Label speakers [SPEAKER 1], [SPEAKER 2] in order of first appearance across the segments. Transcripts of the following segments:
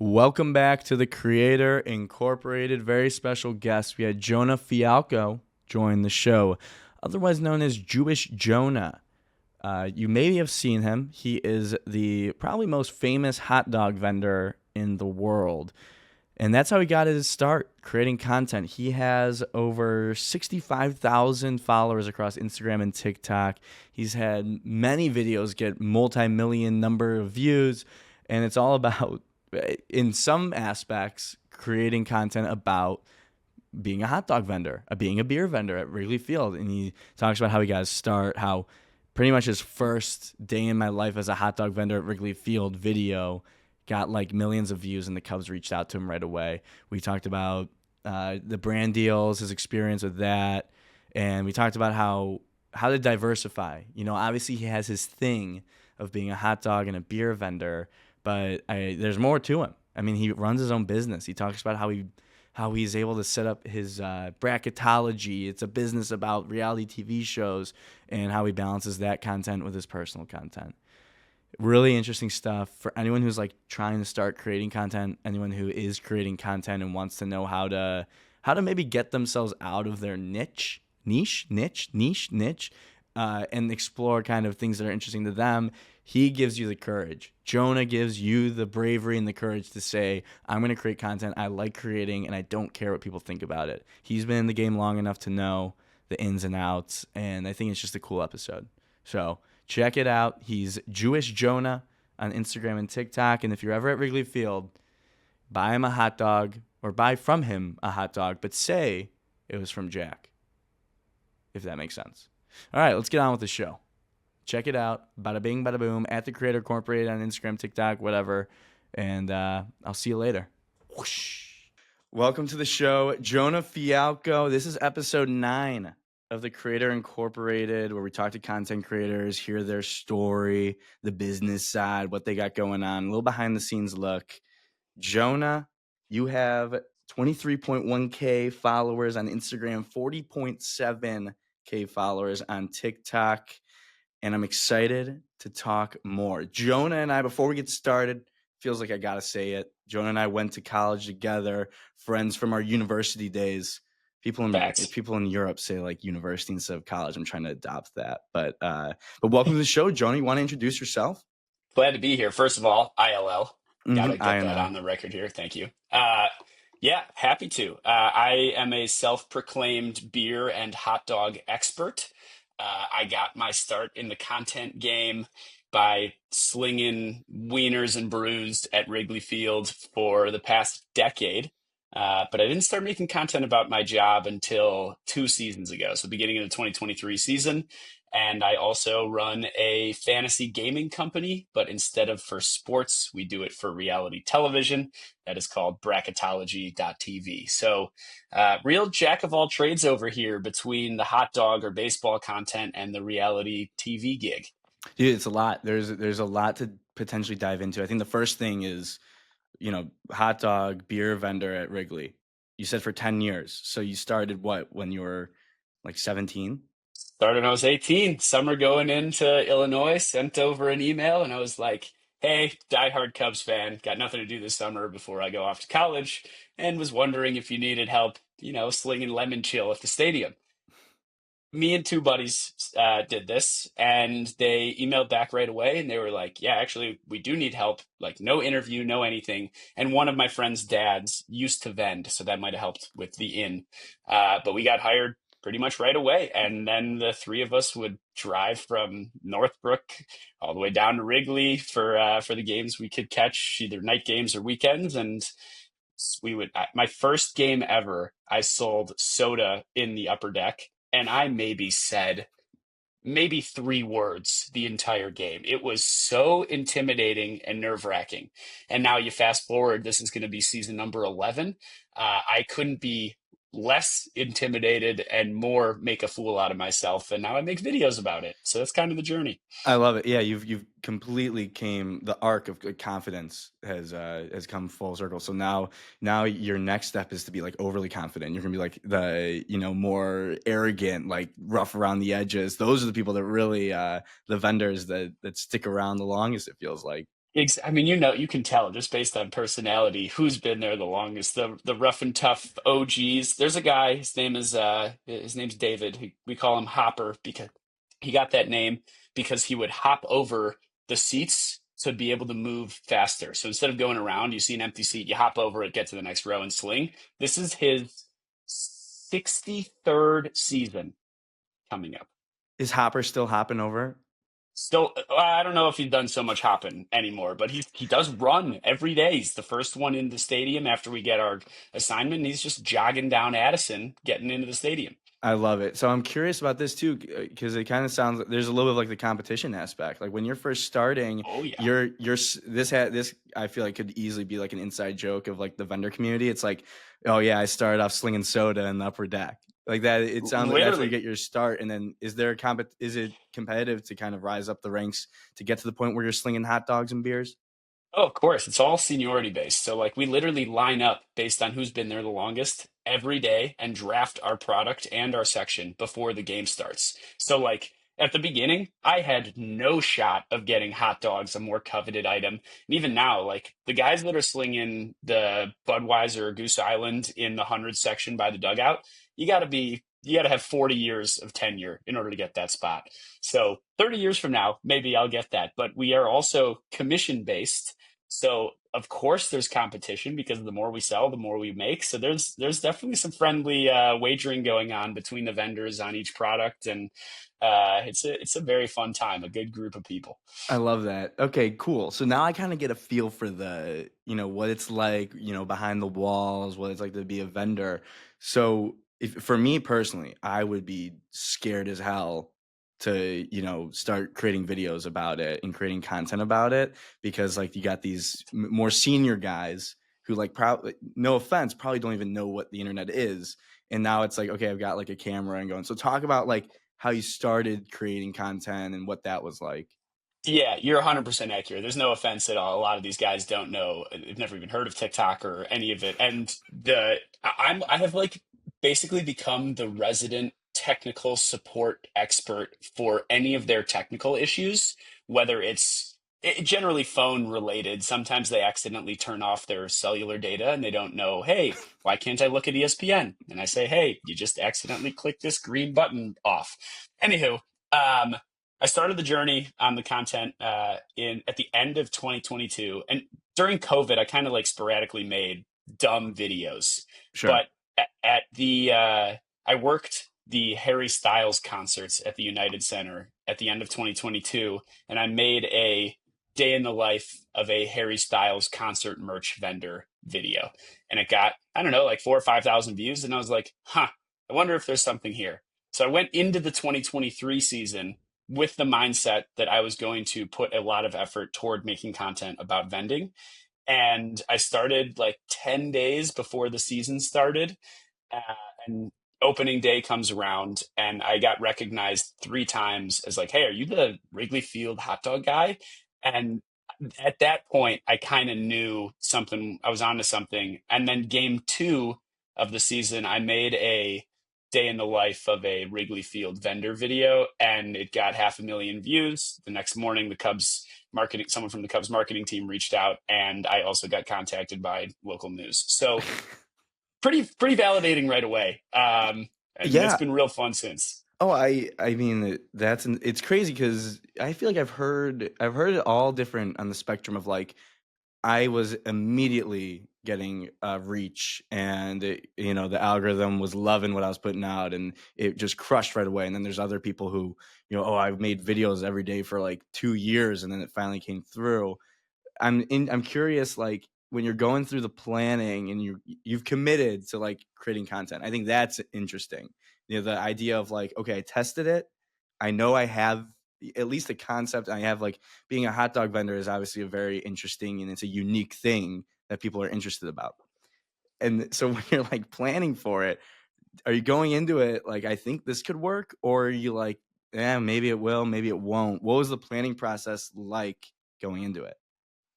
[SPEAKER 1] Welcome back to the Creator Incorporated. Very special guest. We had Jonah Fialkow join the show, otherwise known as Jewish Jonah. You may have seen him. He is the probably most famous hot dog vendor in the world. And that's how he got his start, creating content. He has over 65,000 followers across Instagram and TikTok. He's had many videos get multi-million number of views, and it's all about, in some aspects, creating content about being a hot dog vendor, being a beer vendor at Wrigley Field. And he talks about how he got his start, how pretty much his first day in my life as a hot dog vendor at Wrigley Field video got like millions of views, and the Cubs reached out to him right away. We talked about the brand deals, his experience with that, and we talked about how to diversify. You know, obviously he has his thing of being a hot dog and a beer vendor, but there's more to him. I mean, he runs his own business. He talks about how he's able to set up his bracketology. It's a business about reality TV shows, and how he balances that content with his personal content. Really interesting stuff for anyone who's like trying to start creating content, anyone who is creating content and wants to know how to maybe get themselves out of their niche, and explore kind of things that are interesting to them. He gives you the courage. Jonah gives you the bravery and the courage to say, I'm going to create content I like creating, and I don't care what people think about it. He's been in the game long enough to know the ins and outs, and I think it's just a cool episode. So check it out. He's Jewish Jonah on Instagram and TikTok. And if you're ever at Wrigley Field, buy him a hot dog, or buy from him a hot dog, but say it was from Jack, if that makes sense. All right, let's get on with the show. Check it out. Bada bing, bada boom. At the Creator Incorporated on Instagram, TikTok, whatever. And I'll see you later. Whoosh. Welcome to the show, Jonah Fialkow. This is episode 9 of the Creator Incorporated, where we talk to content creators, hear their story, the business side, what they got going on, a little behind the scenes look. Jonah, you have 23.1K followers on Instagram, 40.7K followers on TikTok, and I'm excited to talk more. Jonah and I, before we get started, feels like I gotta say it, Jonah and I went to college together, friends from our university days. People in Europe say like university instead of college. I'm trying to adopt that. But welcome to the show, Jonah. You want to introduce yourself?
[SPEAKER 2] Glad to be here. First of all, ILL. Gotta get
[SPEAKER 1] I
[SPEAKER 2] that
[SPEAKER 1] know.
[SPEAKER 2] on the record here. Thank you. Yeah, happy to. I am a self-proclaimed beer and hot dog expert. I got my start in the content game by slinging wieners and brews at Wrigley Field for the past decade. But I didn't start making content about my job until 2 seasons ago, so beginning of the 2023 season. And I also run a fantasy gaming company, but instead of for sports, we do it for reality television. That is called bracketology.tv. So real jack of all trades over here between the hot dog or baseball content and the reality TV gig.
[SPEAKER 1] Dude, it's a lot. There's a lot to potentially dive into. I think the first thing is, hot dog beer vendor at Wrigley. You said for 10 years. So you started when you were like 17?
[SPEAKER 2] Started when I was 18, summer going into Illinois, sent over an email, and I was like, hey, diehard Cubs fan, got nothing to do this summer before I go off to college, and was wondering if you needed help, slinging lemon chill at the stadium. Me and two buddies did this, and they emailed back right away, and they were like, yeah, actually, we do need help, like no interview, no anything. And one of my friend's dads used to vend, so that might have helped with the in. But we got hired pretty much right away. And then the three of us would drive from Northbrook all the way down to Wrigley for the games we could catch, either night games or weekends. And my first game ever, I sold soda in the upper deck, and I maybe said 3 words the entire game. It was so intimidating and nerve-wracking. And now you fast forward, this is going to be season number 11. I couldn't be less intimidated and more make a fool out of myself, and now I make videos about it. So that's kind of the journey.
[SPEAKER 1] I love it. Yeah, you've completely the arc of confidence has come full circle. So now your next step is to be like overly confident. You're gonna be like the more arrogant, like rough around the edges. Those are the people that really the vendors that stick around the longest, it feels like.
[SPEAKER 2] I mean, you can tell just based on personality who's been there the longest. The rough and tough OGs. There's a guy. His name's David. We call him Hopper because he got that name because he would hop over the seats to be able to move faster. So instead of going around, you see an empty seat, you hop over it, get to the next row, and sling. This is his 63rd season coming up.
[SPEAKER 1] Is Hopper still hopping over?
[SPEAKER 2] Still, I don't know if he's done so much hopping anymore, but he does run every day. He's the first one in the stadium after we get our assignment. And he's just jogging down Addison, getting into the stadium.
[SPEAKER 1] I love it. So I'm curious about this too, because it kind of sounds like there's a little bit of like the competition aspect. Like when you're first starting,
[SPEAKER 2] Oh yeah.
[SPEAKER 1] this I feel like could easily be like an inside joke of like the vendor community. It's like, oh yeah, I started off slinging soda in the upper deck like that. It sounds like that's where you
[SPEAKER 2] Literally.
[SPEAKER 1] get your start. And then is there a is it competitive to kind of rise up the ranks to get to the point where you're slinging hot dogs and beers?
[SPEAKER 2] Oh, of course. It's all seniority based. So, like, we literally line up based on who's been there the longest every day and draft our product and our section before the game starts. So, like, at the beginning, I had no shot of getting hot dogs, a more coveted item. And even now, like, the guys that are slinging the Budweiser or Goose Island in the 100 section by the dugout, you got to have 40 years of tenure in order to get that spot. So 30 years from now, maybe I'll get that. But we are also commission based, so of course there's competition because the more we sell, the more we make. So there's definitely some friendly wagering going on between the vendors on each product, and it's a very fun time. A good group of people.
[SPEAKER 1] I love that. Okay, cool. So now I kind of get a feel for the, what it's like, behind the walls, what it's like to be a vendor. So if for me personally, I would be scared as hell to, start creating videos about it and creating content about it because like you got these more senior guys who like probably, no offense, probably don't even know what the internet is. And now it's like, okay, I've got like a camera and going. So talk about like how you started creating content and what that was like.
[SPEAKER 2] Yeah, you're 100% accurate. There's no offense at all. A lot of these guys don't know, they've never even heard of TikTok or any of it. And I have like basically become the resident technical support expert for any of their technical issues, whether generally phone related. Sometimes they accidentally turn off their cellular data and they don't know, hey, why can't I look at ESPN? And I say, hey, you just accidentally clicked this green button off. Anywho, um, I started the journey on the content in at the end of 2022, and during COVID, I kind of like sporadically made dumb videos.
[SPEAKER 1] Sure.
[SPEAKER 2] But I worked the Harry Styles concerts at the United Center at the end of 2022, and I made a day in the life of a Harry Styles concert merch vendor video, and it got, I don't know, like 4 or 5 thousand views, and I was like, huh, I wonder if there's something here. So I went into the 2023 season with the mindset that I was going to put a lot of effort toward making content about vending. And I started like 10 days before the season started. Uh, and opening day comes around, and I got recognized 3 times as like, hey, are you the Wrigley Field hot dog guy? And at that point, I kind of knew something, I was onto something. And then game two of the season, I made a day in the life of a Wrigley Field vendor video, and it got 500,000 views. The next morning, the Cubs marketing, someone from the Cubs marketing team reached out, and I also got contacted by local news. So pretty validating right away. And it's
[SPEAKER 1] Yeah.
[SPEAKER 2] been real fun since.
[SPEAKER 1] Oh, I mean it's crazy because I feel like I've heard it all different on the spectrum of like I was immediately getting reach and the algorithm was loving what I was putting out and it just crushed right away. And then there's other people who oh, I've made videos every day for like 2 years and then it finally came through. I'm curious, like when you're going through the planning and you've committed to like creating content. I think that's interesting. The idea of like, okay, I tested it. I know I have at least a concept. I have like being a hot dog vendor is obviously a very interesting and it's a unique thing that people are interested about. And so when you're like planning for it, are you going into it like I think this could work, or are you like, yeah, maybe it will, maybe it won't? What was the planning process like going into it?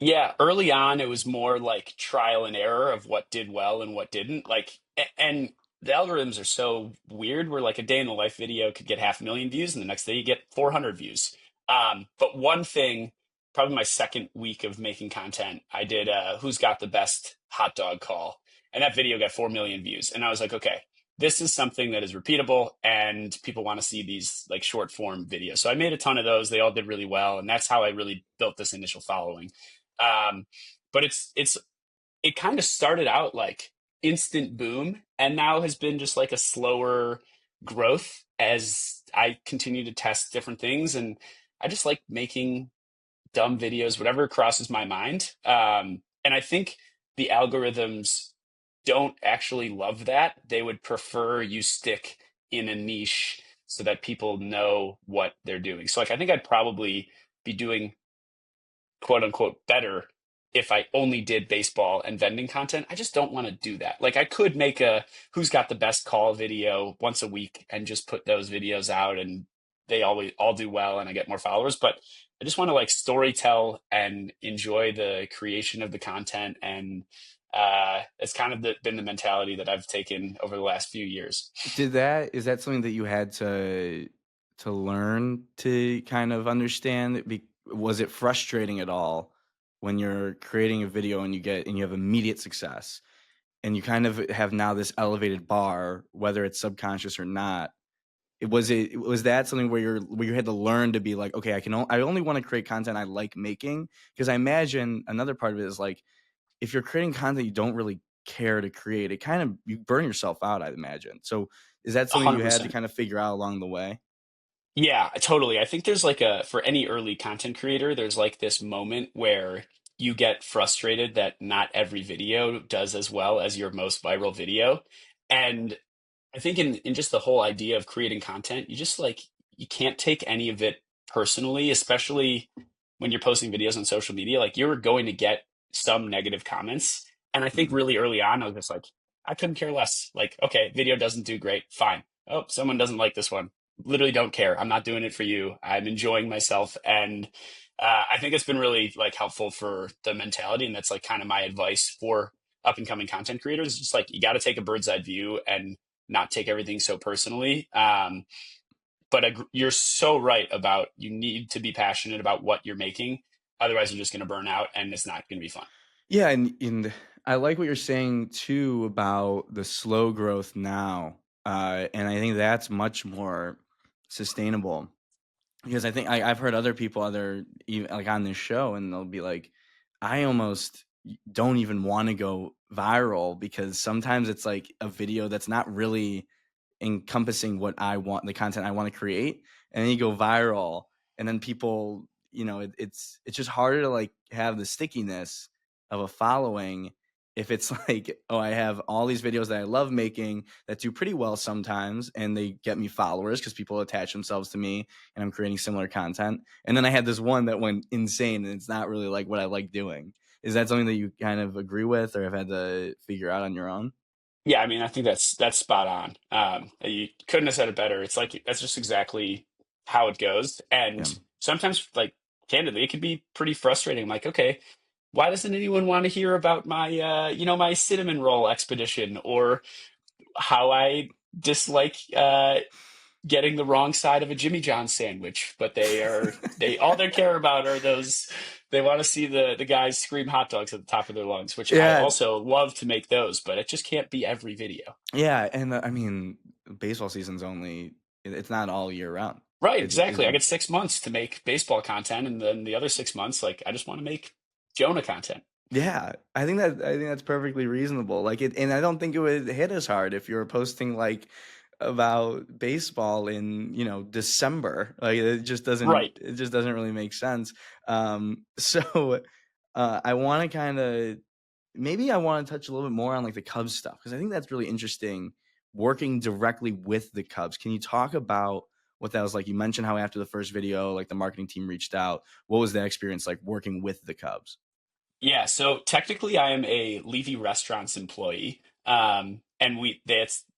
[SPEAKER 2] Yeah, early on, it was more like trial and error of what did well and what didn't. Like, and the algorithms are so weird where like a day in the life video could get 500,000 views and the next day you get 400 views. But one thing probably my second week of making content, I did who's got the best hot dog call, and that video got 4 million views. And I was like, okay, this is something that is repeatable, and people want to see these like short form videos. So I made a ton of those. They all did really well, and that's how I really built this initial following. Um, but it kind of started out like instant boom and now has been just like a slower growth as I continue to test different things. And I just like making dumb videos, whatever crosses my mind. And I think the algorithms don't actually love that. They would prefer you stick in a niche so that people know what they're doing. So like I think I'd probably be doing quote unquote better if I only did baseball and vending content. I just don't want to do that. Like I could make a who's got the best call video once a week and just put those videos out and they always all do well and I get more followers, but I just want to like story tell and enjoy the creation of the content and it's kind of been the mentality that I've taken over the last few years.
[SPEAKER 1] Is that something that you had to learn to kind of understand? Was it frustrating at all when you're creating a video and you have immediate success and you kind of have now this elevated bar, whether it's subconscious or not? Was that something where you had to learn to be like, okay, I only want to create content I like making? Because I imagine another part of it is like, if you're creating content you don't really care to create, it kind of you burn yourself out, I'd imagine. So is that
[SPEAKER 2] A
[SPEAKER 1] something you
[SPEAKER 2] hundred
[SPEAKER 1] had to
[SPEAKER 2] percent.
[SPEAKER 1] kind of figure out along the way?
[SPEAKER 2] Yeah, totally. I think there's like a, for any early content creator, there's like this moment where you get frustrated that not every video does as well as your most viral video. And I think in just the whole idea of creating content, you just like you can't take any of it personally, especially when you're posting videos on social media. Like you're going to get some negative comments. And I think
[SPEAKER 1] Mhm.
[SPEAKER 2] really early on, I was just like, I couldn't care less. Like, okay, video doesn't do great. Fine. Oh, someone doesn't like this one. Literally don't care. I'm not doing it for you. I'm enjoying myself. And I think it's been really like helpful for the mentality. And that's like kind of my advice for up and coming content creators. Just like you got to take a bird's eye view and not take everything so personally. But you're so right about you need to be passionate about what you're making. Otherwise, you're just going to burn out and it's not going to be fun.
[SPEAKER 1] Yeah, and I like what you're saying too about the slow growth now, and I think that's much more sustainable. Because I think I've heard other people, other even like on this show, and they'll be like, I almost don't even want to go viral because sometimes it's like a video that's not really encompassing what I want, the content I want to create, and then you go viral, and then people, it's just harder to like have the stickiness of a following if it's like, oh, I have all these videos that I love making that do pretty well sometimes, and they get me followers because people attach themselves to me, and I'm creating similar content, and then I had this one that went insane, and it's not really like what I like doing. Is that something that you kind of agree with, or have had to figure out on your own?
[SPEAKER 2] Yeah, I mean, I think that's spot on. You couldn't have said it better. It's like that's just exactly how it goes.
[SPEAKER 1] Yeah.
[SPEAKER 2] And sometimes, like candidly, it can be pretty frustrating. I'm like, okay, why doesn't anyone want to hear about my, my cinnamon roll expedition or how I dislike getting the wrong side of a Jimmy John sandwich, but they all they care about are those they want to see the guys scream hot dogs at the top of their lungs, which I
[SPEAKER 1] Yeah,
[SPEAKER 2] also love to make those, but it just can't be every video.
[SPEAKER 1] yeah, and I mean, baseball season's only it's not all year round.
[SPEAKER 2] Right,
[SPEAKER 1] It's
[SPEAKER 2] exactly. I get 6 months to make baseball content, and then the other 6 months, like I just want to make Jonah content.
[SPEAKER 1] yeah, I think that's perfectly reasonable. Like it, and I don't think it would hit as hard if you were posting like about baseball in, December. Like
[SPEAKER 2] Right.
[SPEAKER 1] it just doesn't really make sense. So I want to kind of maybe I want to touch a little bit more on like the Cubs stuff because I think that's really interesting working directly with the Cubs. Can you talk about what that was like? You mentioned how after the first video, like the marketing team reached out. What was that experience like working with the Cubs?
[SPEAKER 2] Yeah, so technically I am a Levy Restaurants employee. And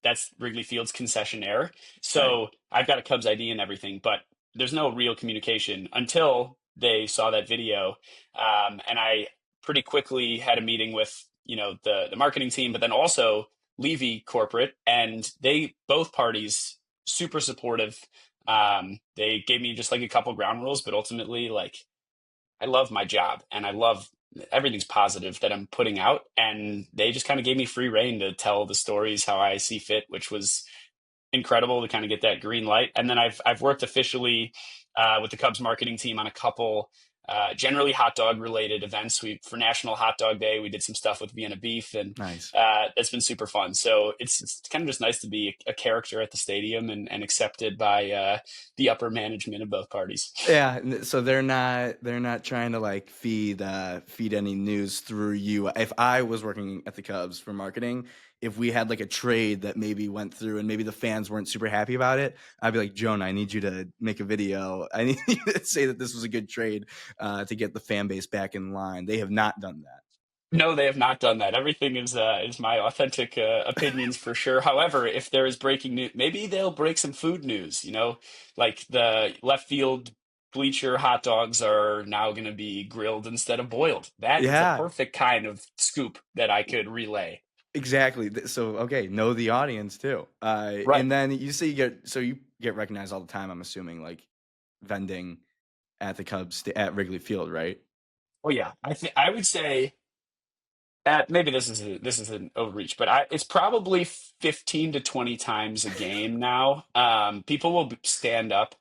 [SPEAKER 2] that's Wrigley Field's concessionaire.
[SPEAKER 1] Right.
[SPEAKER 2] So I've got a Cubs ID and everything, but there's no real communication until they saw that video. And I pretty quickly had a meeting with, the marketing team, but then also Levy corporate, and they both parties super supportive. They gave me just like a couple ground rules, but ultimately like I love my job and I love everything's positive that I'm putting out. And they just kind of gave me free reign to tell the stories how I see fit, which was incredible to kind of get that green light. And then I've worked officially with the Cubs marketing team on a couple generally hot dog related events. We for National Hot Dog Day, we did some stuff with Vienna Beef, and
[SPEAKER 1] Nice.
[SPEAKER 2] that's been super fun. So it's kind of just nice to be a character at the stadium and accepted by the upper management of both parties.
[SPEAKER 1] Yeah, so they're not trying to like feed any news through you. If I was working at the Cubs for marketing, if we had like a trade that maybe went through and maybe the fans weren't super happy about it, I'd be like, Jonah, I need you to make a video. I need you to say that this was a good trade to get the fan base back in line. They have not done that.
[SPEAKER 2] No, they have not done that. Everything is my authentic opinions for sure. However, if there is breaking news, maybe they'll break some food news. Like the left field bleacher hot dogs are now going to be grilled instead of boiled. That is a
[SPEAKER 1] Yeah,
[SPEAKER 2] perfect kind of scoop that I could relay.
[SPEAKER 1] exactly. So okay, know the audience too.
[SPEAKER 2] Right.
[SPEAKER 1] And then you get recognized all the time. I'm assuming like vending at the Cubs at Wrigley Field, right?
[SPEAKER 2] Oh yeah, I would say maybe this is an overreach, but it's probably 15 to 20 times a game now. People will stand up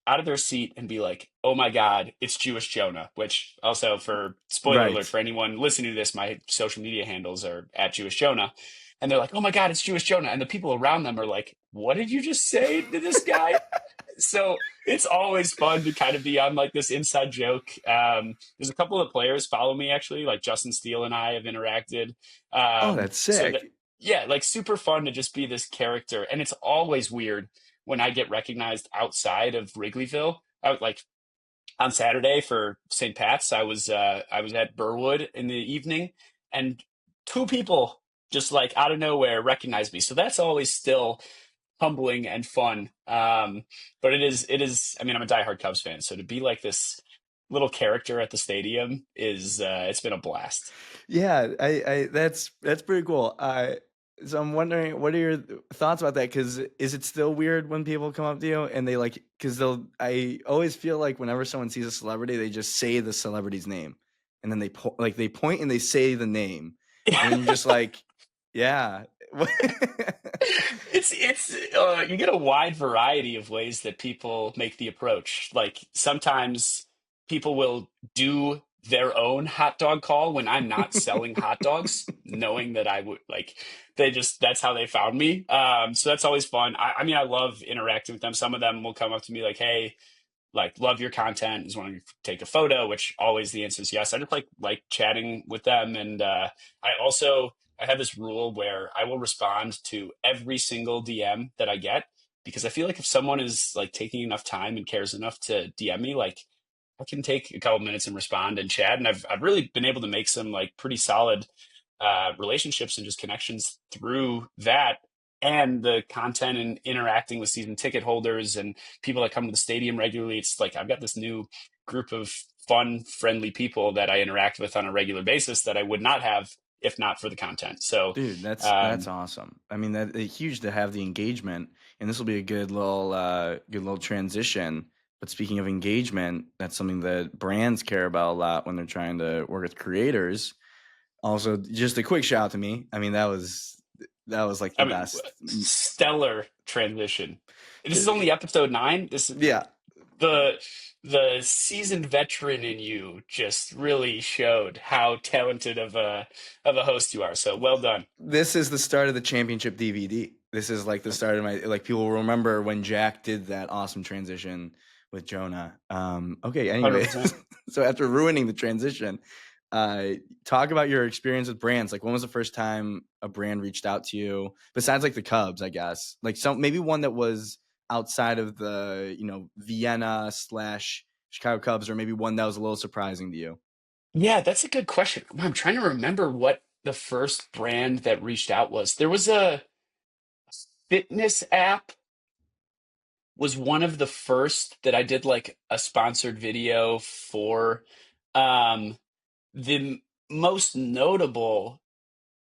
[SPEAKER 2] out of their seat and be like, "Oh my God, it's Jewish Jonah." Which also, for spoiler alert
[SPEAKER 1] Right.
[SPEAKER 2] for anyone listening to this, my social media handles are at Jewish Jonah, and they're like, "Oh my God, it's Jewish Jonah," and the people around them are like, "What did you just say to this guy?" So it's always fun to kind of be on like this inside joke. There's a couple of players follow me actually, like Justin Steele and I have interacted.
[SPEAKER 1] Oh, that's
[SPEAKER 2] So that
[SPEAKER 1] sick.
[SPEAKER 2] yeah, like super fun to just be this character, and it's always weird when I get recognized outside of Wrigleyville. I was like on Saturday for St. Pat's. I was at Burwood in the evening, and two people just like out of nowhere recognized me. So that's always still humbling and fun. But it is. I mean, I'm a diehard Cubs fan, so to be like this little character at the stadium is it's been a blast.
[SPEAKER 1] Yeah, I that's pretty cool. So I'm wondering, what are your thoughts about that? Because is it still weird when people come up to you and they like, because I always feel like whenever someone sees a celebrity, they just say the celebrity's name, and then they point and they say the name, and then you're just like, yeah.
[SPEAKER 2] It's you get a wide variety of ways that people make the approach. Like sometimes people will do their own hot dog call when I'm not selling hot dogs, knowing that I would like that's how they found me. So that's always fun. I mean, I love interacting with them. Some of them will come up to me like, "Hey, like love your content, just want to take a photo," which always the answer is yes. I just like chatting with them. And I have this rule where I will respond to every single DM that I get, because I feel like if someone is like taking enough time and cares enough to DM me, like I can take a couple minutes and respond and chat. And I've really been able to make some like pretty solid relationships and just connections through that, and the content and interacting with season ticket holders and people that come to the stadium regularly. It's like I've got this new group of fun, friendly people that I interact with on a regular basis that I would not have if not for the content. So
[SPEAKER 1] Dude, that's
[SPEAKER 2] um,
[SPEAKER 1] awesome. I mean, that huge to have the engagement, and this will be a good little transition. But speaking of engagement, that's something that brands care about a lot when they're trying to work with creators. Also, just a quick shout out to me. I mean, that was like the
[SPEAKER 2] I mean,
[SPEAKER 1] best.
[SPEAKER 2] stellar transition. This is only episode 9. This
[SPEAKER 1] Yeah,
[SPEAKER 2] the the seasoned veteran in you just really showed how talented of a host you are. So well done.
[SPEAKER 1] this is the start of the championship DVD. This is like the start of my like people will remember when Jack did that awesome transition with Jonah. Okay, anyway,
[SPEAKER 2] 100%.
[SPEAKER 1] so after ruining the transition, uh, talk about your experience with brands. Like, when was the first time a brand reached out to you besides like the Cubs? I guess like some maybe one that was outside of the Vienna slash Chicago Cubs, or maybe one that was a little surprising to you.
[SPEAKER 2] Yeah, that's a good question. I'm trying to remember what the first brand that reached out was. There was a fitness app was one of the first that I did like a sponsored video for. Um, the most notable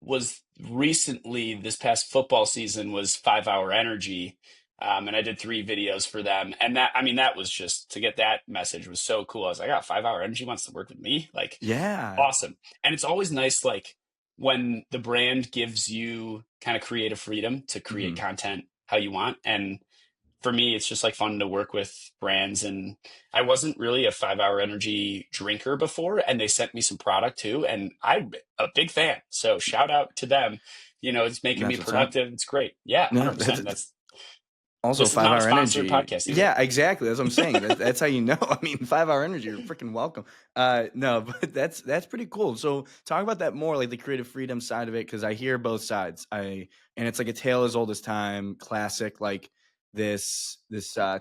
[SPEAKER 2] was recently this past football season was 5 Hour Energy. And I did 3 videos for them. And that, I mean, that was just to get that message was so cool. I was like, oh, 5 Hour Energy wants to work with me. Like,
[SPEAKER 1] Yeah.
[SPEAKER 2] awesome. And it's always nice, like when the brand gives you kind of creative freedom to create
[SPEAKER 1] Hmm.
[SPEAKER 2] content how you want. And for me, it's just like fun to work with brands. And I wasn't really a 5 Hour Energy drinker before, and they sent me some product too. And I'm a big fan. So shout out to them. It's making me
[SPEAKER 1] That's what's up.
[SPEAKER 2] productive. It's great. Yeah,
[SPEAKER 1] No,
[SPEAKER 2] 100%. That's
[SPEAKER 1] also
[SPEAKER 2] This is not a
[SPEAKER 1] 5 Hour
[SPEAKER 2] sponsored
[SPEAKER 1] Energy.
[SPEAKER 2] podcast either.
[SPEAKER 1] Yeah, exactly. That's what I'm saying. That's how you know. I mean, 5 Hour Energy, you're freaking welcome. No, but that's pretty cool. So talk about that more, like the creative freedom side of it, because I hear both sides. And it's like a tale as old as time, classic, like this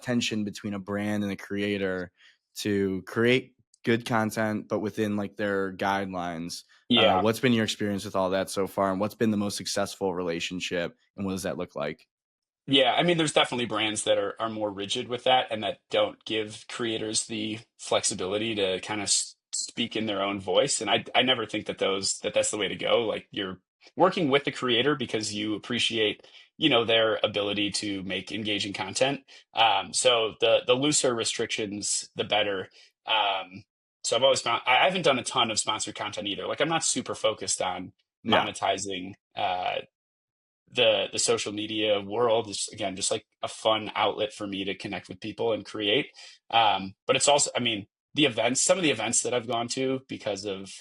[SPEAKER 1] tension between a brand and a creator to create good content, but within like their guidelines.
[SPEAKER 2] Yeah.
[SPEAKER 1] What's been your experience with all that so far, and what's been the most successful relationship, and what does that look like?
[SPEAKER 2] Yeah, I mean, there's definitely brands that are more rigid with that and that don't give creators the flexibility to kind of speak in their own voice. And I never think that's the way to go. Like you're working with the creator because you appreciate, their ability to make engaging content. So the looser restrictions, the better. So I've always found I haven't done a ton of sponsored content either. Like I'm not super focused on
[SPEAKER 1] Yeah.
[SPEAKER 2] monetizing the social media world is again just like a fun outlet for me to connect with people and create. But it's also, I mean, some of the events that I've gone to because of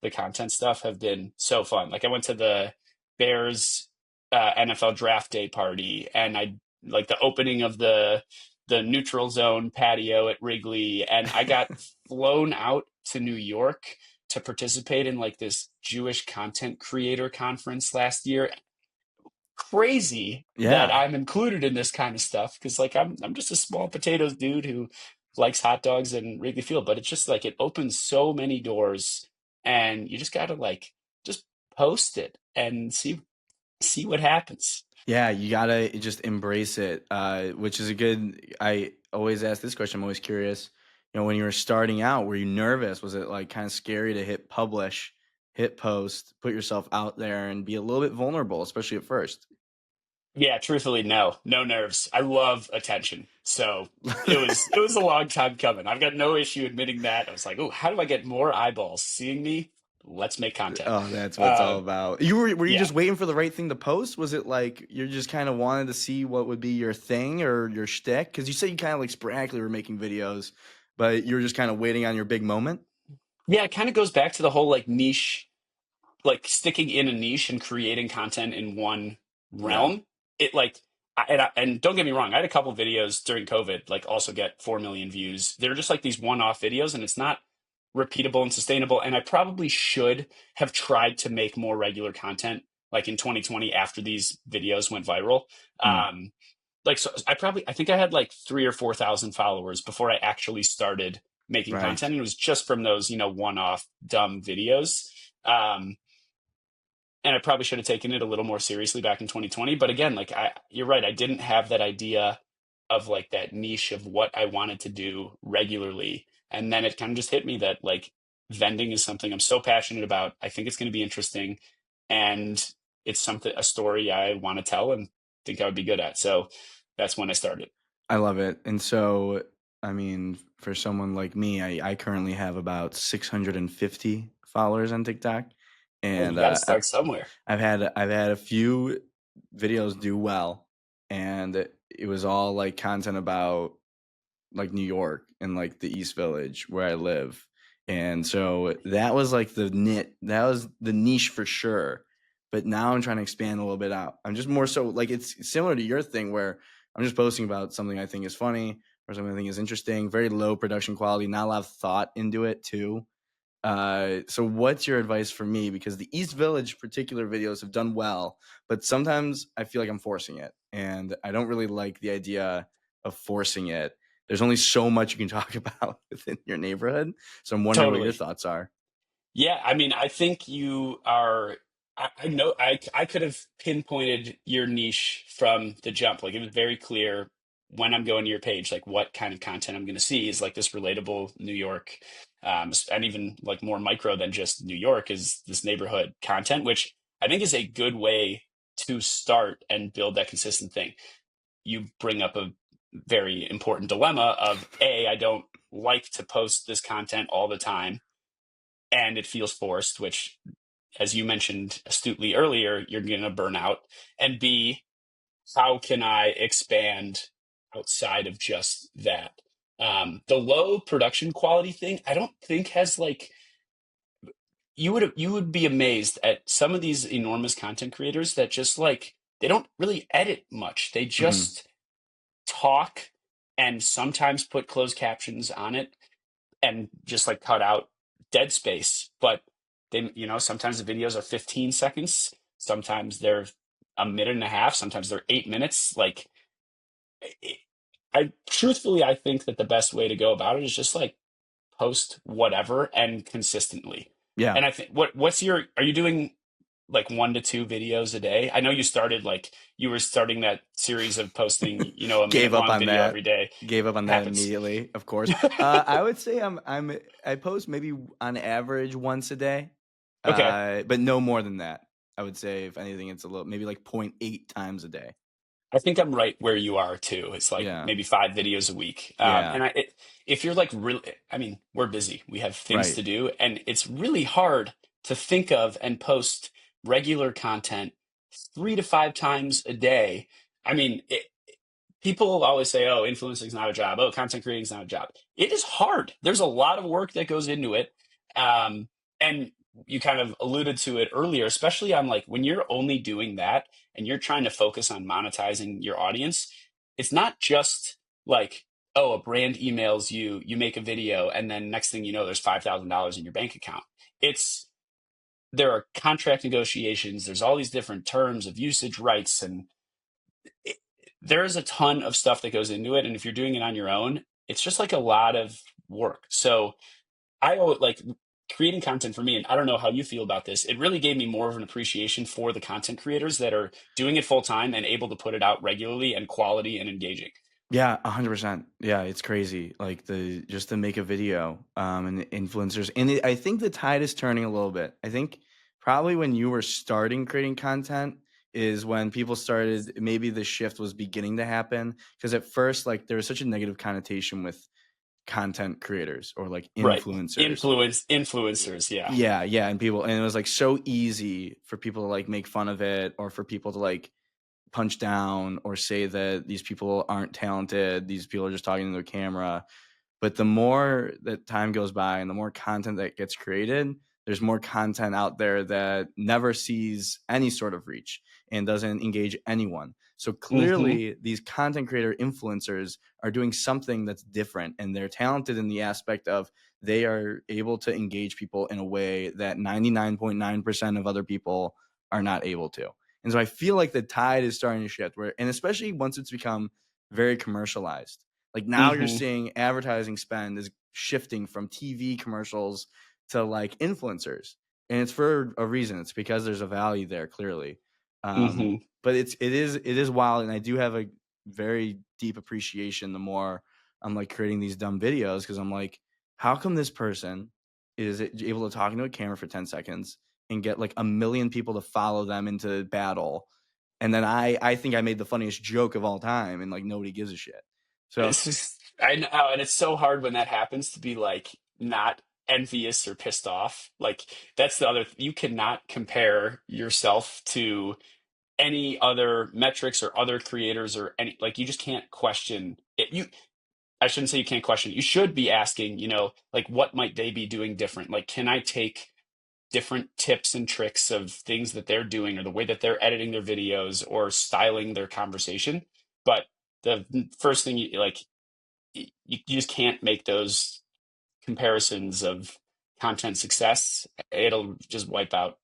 [SPEAKER 2] the content stuff have been so fun. Like I went to the Bears NFL draft day party, and I like the opening of the neutral zone patio at Wrigley, and I got flown out to New York to participate in like this Jewish content creator conference last year. Crazy that
[SPEAKER 1] Yeah.
[SPEAKER 2] I'm included in this kind of stuff because like I'm just a small potatoes dude who likes hot dogs and Wrigley Field, but it's just like it opens so many doors, and you just gotta like just post it and see what happens.
[SPEAKER 1] Yeah, you gotta just embrace it, which is a good. I always ask this question. I'm always curious. When you were starting out, were you nervous? Was it like kind of scary to hit publish, hit post, put yourself out there, and be a little bit vulnerable, especially at first?
[SPEAKER 2] Yeah, truthfully, no nerves. I love attention, so it was a long time coming. I've got no issue admitting that. I was like, oh, how do I get more eyeballs seeing me? Let's make content.
[SPEAKER 1] Oh, that's what it's
[SPEAKER 2] Uh,
[SPEAKER 1] all about. Were you
[SPEAKER 2] yeah.
[SPEAKER 1] just waiting for the right thing to post? Was it like you're just kind of wanted to see what would be your thing or your shtick? Because you said you kind of like sporadically were making videos, but you were just kind of waiting on your big moment.
[SPEAKER 2] Yeah, it kind of goes back to the whole like niche, like sticking in a niche and creating content in one
[SPEAKER 1] Yeah.
[SPEAKER 2] realm. It like, and don't get me wrong, I had a couple videos during COVID, like also get 4 million views. They're just like these one-off videos, and it's not repeatable and sustainable. And I probably should have tried to make more regular content, like in 2020 after these videos went viral.
[SPEAKER 1] Mm,
[SPEAKER 2] Um, like so I think I had like 3 or 4 thousand followers before I actually started making
[SPEAKER 1] right.
[SPEAKER 2] content. And it was just from those, one-off dumb videos. Um, and I probably should have taken it a little more seriously back in 2020. But again, like you're right, I didn't have that idea of like that niche of what I wanted to do regularly. And then it kind of just hit me that like vending is something I'm so passionate about. I think it's going to be interesting, and it's a story I want to tell and think I would be good at. So that's when I started.
[SPEAKER 1] I love it. And so, I mean, for someone like me, I currently have about 650 followers on TikTok,
[SPEAKER 2] Well, you
[SPEAKER 1] and
[SPEAKER 2] got to start somewhere.
[SPEAKER 1] I've had a few videos do well, and it was all like content about like New York and like the East Village where I live. And so that was like that was the niche for sure. But now I'm trying to expand a little bit out. I'm just more so like it's similar to your thing where I'm just posting about something I think is funny or something I think is interesting, very low production quality, not a lot of thought into it too. So what's your advice for me? Because the East Village particular videos have done well, but sometimes I feel like I'm forcing it, and I don't really like the idea of forcing it. There's only so much you can talk about within your neighborhood. So I'm wondering what your
[SPEAKER 2] Totally.
[SPEAKER 1] thoughts are.
[SPEAKER 2] Yeah, I mean, I think you are. I know I could have pinpointed your niche from the jump. Like it was very clear when I'm going to your page, like what kind of content I'm going to see is like this relatable New York, and even like more micro than just New York is this neighborhood content, which I think is a good way to start and build that consistent thing. you bring up a very important dilemma of I don't like to post this content all the time, and it feels forced, which, as you mentioned astutely earlier, you're going to burn out. And B, how can I expand outside of just that? The low production quality thing, I don't think has like you would be amazed at some of these enormous content creators that just like they don't really edit much. They
[SPEAKER 1] Hmm.
[SPEAKER 2] just talk and sometimes put closed captions on it and just like cut out dead space. But they, sometimes the videos are 15 seconds, sometimes they're a minute and a half, sometimes they're 8 minutes. Like, it, I think that the best way to go about it is just like post whatever and consistently.
[SPEAKER 1] Yeah.
[SPEAKER 2] And I think are you doing like 1 to 2 videos a day? I know you started like you were starting that series of posting, a minute
[SPEAKER 1] Gave up
[SPEAKER 2] long
[SPEAKER 1] on
[SPEAKER 2] video
[SPEAKER 1] that.
[SPEAKER 2] every day.
[SPEAKER 1] Gave up on that
[SPEAKER 2] Happens.
[SPEAKER 1] immediately, of course. I would say I post maybe on average once a day,
[SPEAKER 2] Okay.
[SPEAKER 1] but no more than that. I would say if anything, it's a little maybe like 0.8 times a day.
[SPEAKER 2] I think I'm right where you are too. It's like
[SPEAKER 1] Yeah,
[SPEAKER 2] maybe 5 videos a week.
[SPEAKER 1] yeah,
[SPEAKER 2] If you're like really, I mean, we're busy. We have things
[SPEAKER 1] right.
[SPEAKER 2] to do, and it's really hard to think of and post regular content 3 to 5 times a day. I mean, people always say, "Oh, influencing is not a job. Oh, content creating is not a job." It is hard. There's a lot of work that goes into it, and you kind of alluded to it earlier, especially on like when you're only doing that and you're trying to focus on monetizing your audience. It's not just like, oh, a brand emails you, you make a video, and then next thing you know, there's $5,000 in your bank account. It's There are contract negotiations. There's all these different terms of usage rights, and it, there's a ton of stuff that goes into it. And if you're doing it on your own, it's just like a lot of work. So I owe it like creating content for me, and I don't know how you feel about this. It really gave me more of an appreciation for the content creators that are doing it full time and able to put it out regularly and quality and engaging.
[SPEAKER 1] Yeah, 100%. Yeah, it's crazy. Like the just to make a video, and the influencers, and I think the tide is turning a little bit. I think probably when you were starting creating content is when people started. Maybe the shift was beginning to happen because at first, like there was such a negative connotation with content creators or like
[SPEAKER 2] Right.
[SPEAKER 1] influencers.
[SPEAKER 2] Influencers. Yeah.
[SPEAKER 1] Yeah, yeah, and people, and it was like so easy for people to like make fun of it or for people to like punch down or say that these people aren't talented, these people are just talking to their camera. But the more that time goes by and the more content that gets created, there's more content out there that never sees any sort of reach and doesn't engage anyone. So
[SPEAKER 2] Hmm.
[SPEAKER 1] clearly, these content creator influencers are doing something that's different and they're talented in the aspect of they are able to engage people in a way that 99.9% of other people are not able to. And so I feel like the tide is starting to shift where, and especially once it's become very commercialized, like now you're
[SPEAKER 2] Hmm.
[SPEAKER 1] seeing advertising spend is shifting from TV commercials to like influencers. And it's for a reason. It's because there's a value there clearly. Um,
[SPEAKER 2] Hmm.
[SPEAKER 1] but it is wild, and I do have a very deep appreciation the more I'm like creating these dumb videos because I'm like, how come this person is able to talk into a camera for 10 seconds and get like a million people to follow them into battle? And then I think I made the funniest joke of all time and like nobody gives a shit. So
[SPEAKER 2] It's just, I know, and it's so hard when that happens to be like not envious or pissed off. Like that's the other, you cannot compare yourself to any other metrics or other creators or any, like you just can't question it. I shouldn't say you can't question it. You should be asking, like what might they be doing different? Like, can I take different tips and tricks of things that they're doing or the way that they're editing their videos or styling their conversation? But the first thing you like, you just can't make those comparisons of content success. It'll just wipe out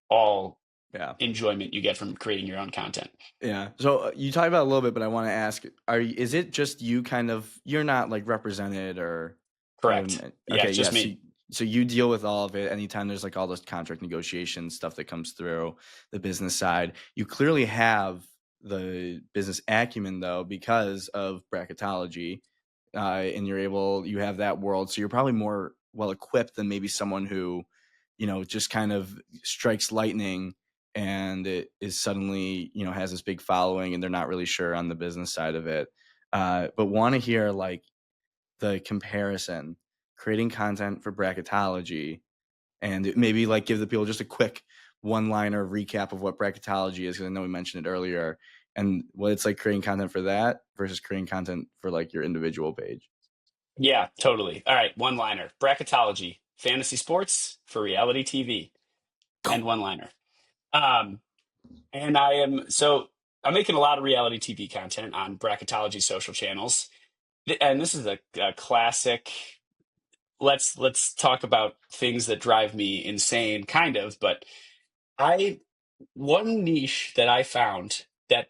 [SPEAKER 2] all
[SPEAKER 1] yeah.
[SPEAKER 2] enjoyment you get from creating your own content.
[SPEAKER 1] Yeah. So you talked about it a little bit, but I want to ask: is it just you? Kind of, you're not like represented, or
[SPEAKER 2] Correct. Yeah,
[SPEAKER 1] okay,
[SPEAKER 2] it's just
[SPEAKER 1] yeah.
[SPEAKER 2] me.
[SPEAKER 1] So you deal with all of it. Anytime there's like all this contract negotiation stuff that comes through the business side, you clearly have the business acumen though because of bracketology, and you have that world, so you're probably more well equipped than maybe someone who, just kind of strikes lightning and it is suddenly, has this big following and they're not really sure on the business side of it. But want to hear like the comparison, creating content for bracketology, and maybe like give the people just a quick one-liner recap of what bracketology is, because I know we mentioned it earlier, and what it's like creating content for that versus creating content for like your individual page.
[SPEAKER 2] Yeah, totally. All right, one liner. Bracketology, fantasy sports for reality TV, and one liner. Um, and I'm making a lot of reality TV content on bracketology social channels. And this is a classic. Let's talk about things that drive me insane, kind of, but I one niche that I found that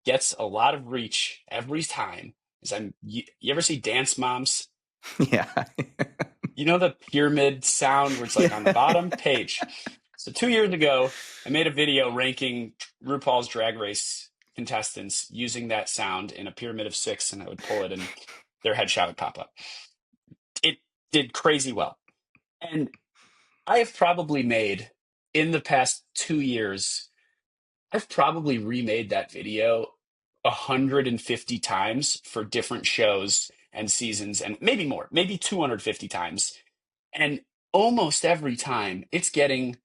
[SPEAKER 2] gets a lot of reach every time is you ever see Dance Moms?
[SPEAKER 1] Yeah.
[SPEAKER 2] You know the pyramid sound where it's like on the
[SPEAKER 1] Yeah.
[SPEAKER 2] bottom page. So 2 years ago, I made a video ranking RuPaul's Drag Race contestants using that sound in a pyramid of six, and I would pull it, and their headshot would pop up. It did crazy well, and I have probably made in the past 2 years. I've probably remade that video 150 times for different shows and seasons, and maybe more, maybe 250 times. And almost every time it's getting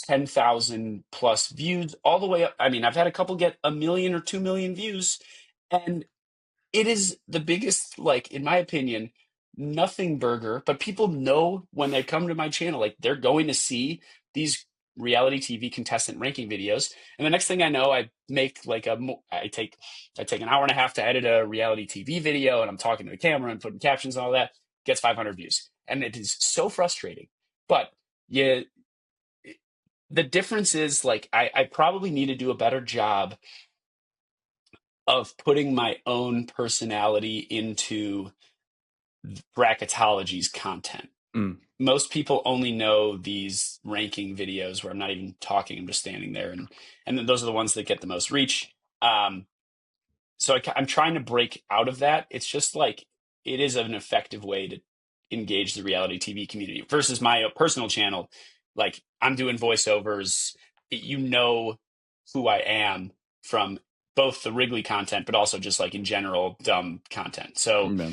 [SPEAKER 2] 10,000 plus views all the way up. I mean, I've had a couple get a million or 2 million views, and it is the biggest, like, in my opinion, nothing burger. But people know when they come to my channel, like, they're going to see these reality TV contestant ranking videos. And the next thing I know, I make like I take an hour and a half to edit a reality TV video, and I'm talking to the camera and putting captions and all that. Gets 500 views, and it is so frustrating. But yeah, the difference is like I probably need to do a better job of putting my own personality into bracketology's content.
[SPEAKER 1] Mm,
[SPEAKER 2] Most people only know these ranking videos where I'm not even talking, I'm just standing there, and then those are the ones that get the most reach. Um, so I'm trying to break out of that. It's just like it is an effective way to engage the reality TV community versus my personal channel. Like I'm doing voiceovers, you know who I am from both the Wrigley content, but also just like in general dumb content. So
[SPEAKER 1] yeah.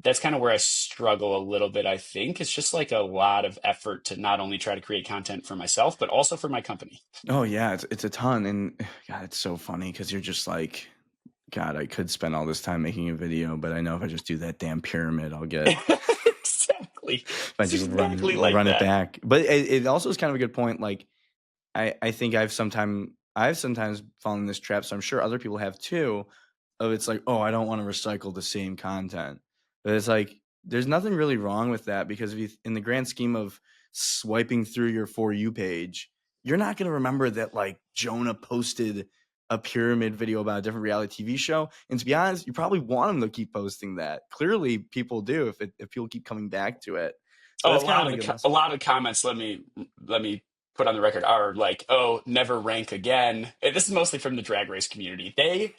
[SPEAKER 2] that's kind of where I struggle a little bit. I think it's just like a lot of effort to not only try to create content for myself, but also for my company.
[SPEAKER 1] Oh yeah, it's a ton, and God, it's so funny because you're just like, God, I could spend all this time making a video, but I know if I just do that damn pyramid, I'll get
[SPEAKER 2] Exactly.
[SPEAKER 1] if I
[SPEAKER 2] It's
[SPEAKER 1] just
[SPEAKER 2] exactly like
[SPEAKER 1] run it
[SPEAKER 2] that.
[SPEAKER 1] back. But it also is kind of a good point. Like I think I've sometimes fallen in this trap, so I'm sure other people have too. Of it's like, oh, I don't want to recycle the same content, but it's like there's nothing really wrong with that, because if you, in the grand scheme of swiping through your For You page, you're not going to remember that like Jonah posted a pyramid video about a different reality TV show. And to be honest, you probably want him to keep posting that. Clearly, people do if people keep coming back to it. So
[SPEAKER 2] Oh,
[SPEAKER 1] that's kind of a good
[SPEAKER 2] a
[SPEAKER 1] lesson.
[SPEAKER 2] lot of comments. Let me put on the record are like, "Oh, never rank again." This is mostly from the drag race community. They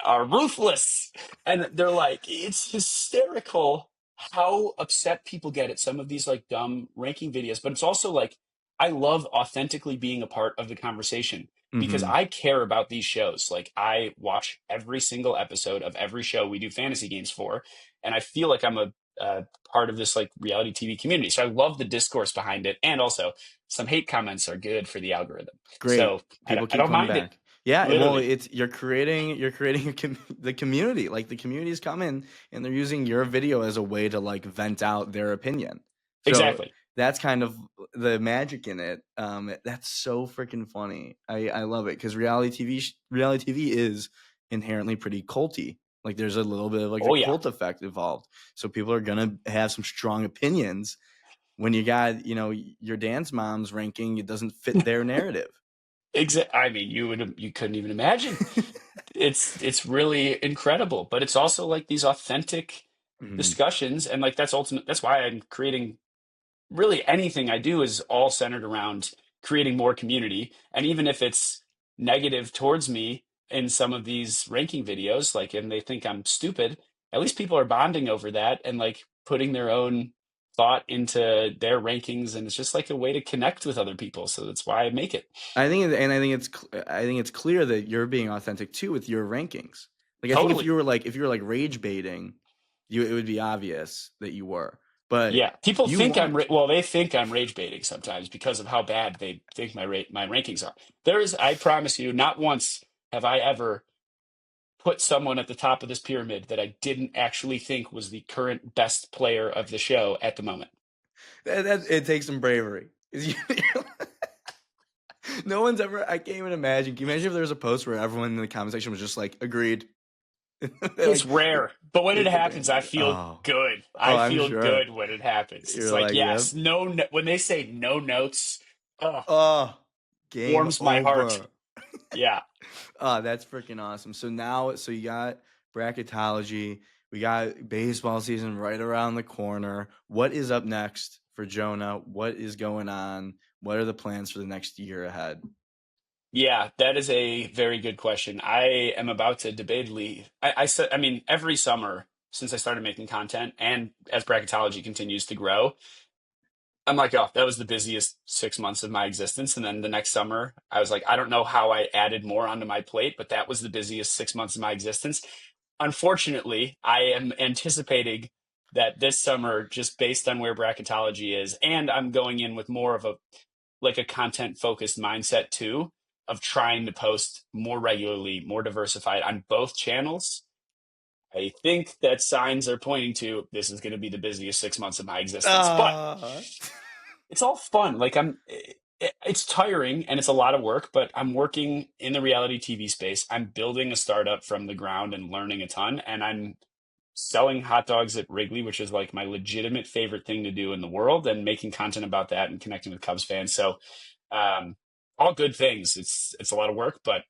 [SPEAKER 2] are ruthless, and they're like, it's hysterical how upset people get at some of these like dumb ranking videos. But it's also like I love authentically being a part of the conversation because
[SPEAKER 1] Hmm.
[SPEAKER 2] I care about these shows. Like I watch every single episode of every show we do fantasy games for, and I feel like I'm a part of this like reality TV community. So I love the discourse behind it, and also some hate comments are good for the algorithm.
[SPEAKER 1] Great.
[SPEAKER 2] So
[SPEAKER 1] People
[SPEAKER 2] I
[SPEAKER 1] keep
[SPEAKER 2] don't
[SPEAKER 1] coming
[SPEAKER 2] mind it.
[SPEAKER 1] back. Yeah, well,
[SPEAKER 2] Literally,
[SPEAKER 1] it's you're creating the community. Like the community's coming and they're using your video as a way to like vent out their opinion. So
[SPEAKER 2] exactly.
[SPEAKER 1] that's kind of the magic in it. That's so freaking funny. I love it because reality TV is inherently pretty culty. Like there's a little bit of like a
[SPEAKER 2] Oh yeah,
[SPEAKER 1] cult effect involved. So people are gonna have some strong opinions when you got, your dance moms ranking, it doesn't fit their narrative.
[SPEAKER 2] I mean, you couldn't even imagine. It's really incredible, but it's also like these authentic
[SPEAKER 1] Mhm.
[SPEAKER 2] discussions, and like that's ultimate. That's why I'm creating really anything I do is all centered around creating more community. And even if it's negative towards me in some of these ranking videos, like, and they think I'm stupid, at least people are bonding over that and like putting their own thought into their rankings, and it's just like a way to connect with other people. So that's why I make it.
[SPEAKER 1] I think, and I think it's clear that you're being authentic too with your rankings. Like I think
[SPEAKER 2] Totally.
[SPEAKER 1] if you were like rage baiting, it would be obvious that you were. But
[SPEAKER 2] Yeah, people
[SPEAKER 1] you
[SPEAKER 2] think
[SPEAKER 1] want
[SPEAKER 2] well, they think I'm rage baiting sometimes because of how bad they think my rankings are. I promise you, not once have I ever put someone at the top of this pyramid that I didn't actually think was the current best player of the show at the moment.
[SPEAKER 1] it takes some bravery. No one's ever. I can't even imagine. Can you imagine if there was a post where everyone in the comment section was just like agreed?
[SPEAKER 2] It's
[SPEAKER 1] Like,
[SPEAKER 2] rare, but when it happens, I feel
[SPEAKER 1] oh,
[SPEAKER 2] good.
[SPEAKER 1] oh,
[SPEAKER 2] I
[SPEAKER 1] I'm
[SPEAKER 2] feel
[SPEAKER 1] sure.
[SPEAKER 2] good when it happens. It's
[SPEAKER 1] You're
[SPEAKER 2] like,
[SPEAKER 1] like, yep.
[SPEAKER 2] yes, when they say no notes, oh,
[SPEAKER 1] Oh, game
[SPEAKER 2] warms my heart.
[SPEAKER 1] over.
[SPEAKER 2] Yeah.
[SPEAKER 1] Oh, that's freaking awesome. So you got bracketology, we got baseball season right around the corner. What is up next for Jonah? What is going on? What are the plans for the next year ahead?
[SPEAKER 2] Yeah, that is a very good question. I am about to debatably, I said, I mean, every summer since I started making content and as bracketology continues to grow, I'm like, oh, that was the busiest 6 months of my existence. And then the next summer, I was like, I don't know how I added more onto my plate, but that was the busiest 6 months of my existence. Unfortunately, I am anticipating that this summer, just based on where bracketology is, and I'm going in with more of a content focused mindset too, of trying to post more regularly, more diversified on both channels. I think that signs are pointing to this is going to be the busiest 6 months of my existence. But
[SPEAKER 1] Ah.
[SPEAKER 2] it's all fun. It's tiring and it's a lot of work, but I'm working in the reality TV space. I'm building a startup from the ground and learning a ton. And I'm selling hot dogs at Wrigley, which is like my legitimate favorite thing to do in the world, and making content about that and connecting with Cubs fans. So, um, all good things. It's a lot of work, but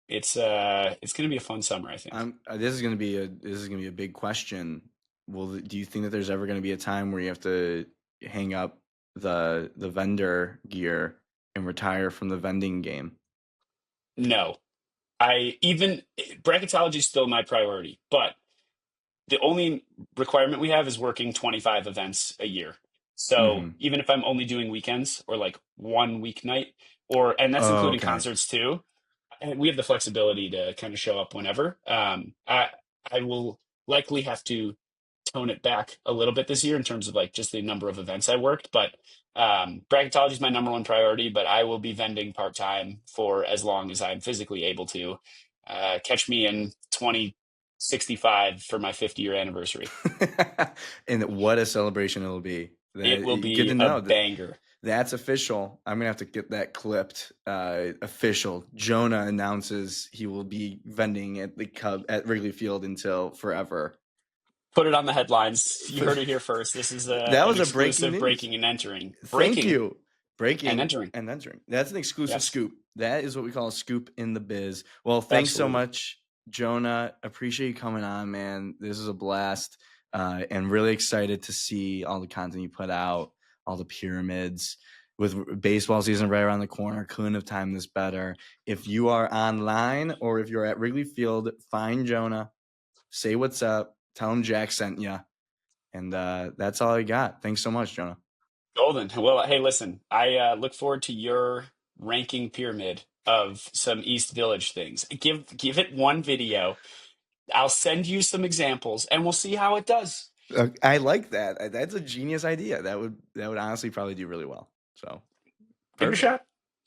[SPEAKER 2] it's going to be a fun summer, I think.
[SPEAKER 1] This is gonna be a big question. Do you think that there's ever gonna be a time where you have to hang up the vendor gear and retire from the vending game?
[SPEAKER 2] No, bracketology is still my priority, but the only requirement we have is working 25 events a year. So
[SPEAKER 1] Mm-hmm.
[SPEAKER 2] even if I'm only doing weekends or like one weeknight, and that's
[SPEAKER 1] Oh,
[SPEAKER 2] including
[SPEAKER 1] okay.
[SPEAKER 2] concerts too, and we have the flexibility to kind of show up whenever. I will likely have to tone it back a little bit this year in terms of like just the number of events I worked, but bracketology is my number one priority. But I will be vending part time for as long as I'm physically able to. Catch me in 2065 for my 50-year anniversary.
[SPEAKER 1] And what a celebration it'll be.
[SPEAKER 2] It will
[SPEAKER 1] Good
[SPEAKER 2] be
[SPEAKER 1] to
[SPEAKER 2] a
[SPEAKER 1] know that
[SPEAKER 2] banger.
[SPEAKER 1] that's official. I'm gonna have to get that clipped. Official. Jonah announces he will be vending at Wrigley Field until forever.
[SPEAKER 2] Put it on the headlines. You heard it here first. This is
[SPEAKER 1] That
[SPEAKER 2] an
[SPEAKER 1] was a breaking
[SPEAKER 2] exclusive
[SPEAKER 1] news.
[SPEAKER 2] breaking and entering.
[SPEAKER 1] Thank
[SPEAKER 2] Breaking
[SPEAKER 1] you.
[SPEAKER 2] and
[SPEAKER 1] Breaking
[SPEAKER 2] entering.
[SPEAKER 1] and entering. That's an exclusive
[SPEAKER 2] Yes,
[SPEAKER 1] scoop. That is what we call a scoop in the biz. Well, thanks so
[SPEAKER 2] absolutely.
[SPEAKER 1] much, Jonah. Appreciate you coming on, man. This is a blast. And really excited to see all the content you put out, all the pyramids. With baseball season right around the corner, couldn't have timed this better. If you are online or if you're at Wrigley Field, find Jonah, say what's up, tell him Jack sent you. And that's all I got. Thanks so much, Jonah.
[SPEAKER 2] Golden. Well, hey, listen, I look forward to your ranking pyramid of some East Village things. Give it one video. I'll send you some examples, and we'll see how it does.
[SPEAKER 1] I like that. That's a genius idea. That would honestly probably do really well. So
[SPEAKER 2] Give it a
[SPEAKER 1] perfect.
[SPEAKER 2] shot.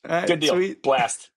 [SPEAKER 1] All
[SPEAKER 2] Good
[SPEAKER 1] right,
[SPEAKER 2] deal.
[SPEAKER 1] sweet.
[SPEAKER 2] Blast.